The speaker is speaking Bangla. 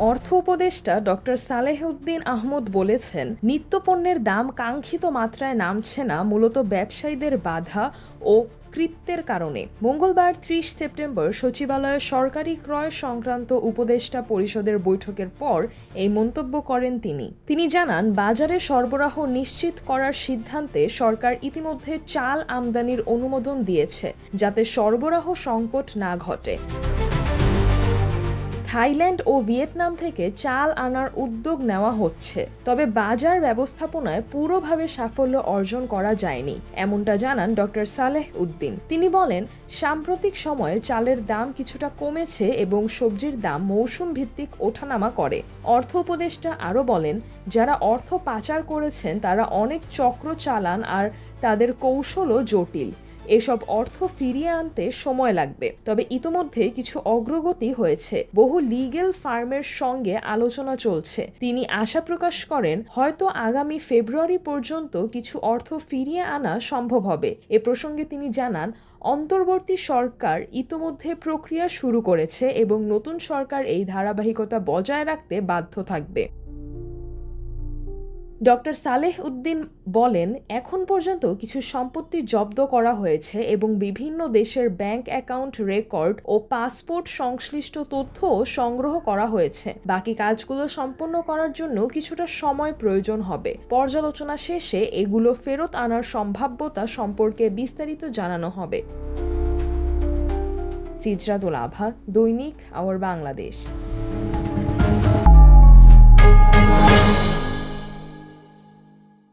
অর্থ উপদেষ্টা ডক্টর সালেহ উদ্দিন আহমদ বলেছেন, নিত্যপণ্যের দাম কাঙ্ক্ষিত মাত্রায় নামছে না মূলত ব্যবসায়ীদের বাধা ও কৃত্যের কারণে। মঙ্গলবার ৩০ সেপ্টেম্বর সচিবালয়ে সরকারি ক্রয় সংক্রান্ত উপদেষ্টা পরিষদের বৈঠকের পর এই মন্তব্য করেন তিনি জানান, বাজারে সরবরাহ নিশ্চিত করার সিদ্ধান্তে সরকার ইতিমধ্যে চাল আমদানির অনুমোদন দিয়েছে, যাতে সরবরাহ সংকট না ঘটে। থাইল্যান্ড ও ভিয়েতনাম থেকে চাল আনার উদ্যোগ নেওয়া হচ্ছে, তবে বাজার ব্যবস্থাপনায় পুরোভাবে সাফল্য অর্জন করা যায়নি, এমনটা জানান ডক্টর সালেহ উদ্দিন। তিনি বলেন, সাম্প্রতিক সময়ে চালের দাম কিছুটা কমেছে এবং সবজির দাম মৌসুম ভিত্তিক ওঠানামা করে। অর্থ উপদেষ্টা আরও বলেন, যারা অর্থ পাচার করেছেন তারা অনেক চক্র চালান আর তাদের কৌশলও জটিল। এসব অর্থ ফিরিয়ে আনতে সময় লাগবে, তবে ইতোমধ্যে কিছু অগ্রগতি হয়েছে। বহু লিগ্যাল ফার্মের সঙ্গে আলোচনা চলছে। তিনি আশা প্রকাশ করেন, হয়তো আগামী ফেব্রুয়ারি পর্যন্ত কিছু অর্থ ফিরিয়ে আনা সম্ভব হবে। এ প্রসঙ্গে তিনি জানান, অন্তর্বর্তী সরকার ইতোমধ্যে প্রক্রিয়া শুরু করেছে এবং নতুন সরকার এই ধারাবাহিকতা বজায় রাখতে বাধ্য থাকবে। ডক্টর সালেহ উদ্দিন বলেন, এখন পর্যন্ত কিছু সম্পত্তি জব্দ করা হয়েছে এবং বিভিন্ন দেশের ব্যাংক অ্যাকাউন্ট রেকর্ড ও পাসপোর্ট সংশ্লিষ্ট তথ্য সংগ্রহ করা হয়েছে। বাকি কাজগুলো সম্পন্ন করার জন্য কিছুটা সময় প্রয়োজন হবে। পর্যালোচনা শেষে এগুলো ফেরত আনার সম্ভাব্যতা সম্পর্কে বিস্তারিত জানানো হবে। সিজরাতুল আভা, দৈনিক আওয়ার বাংলাদেশ।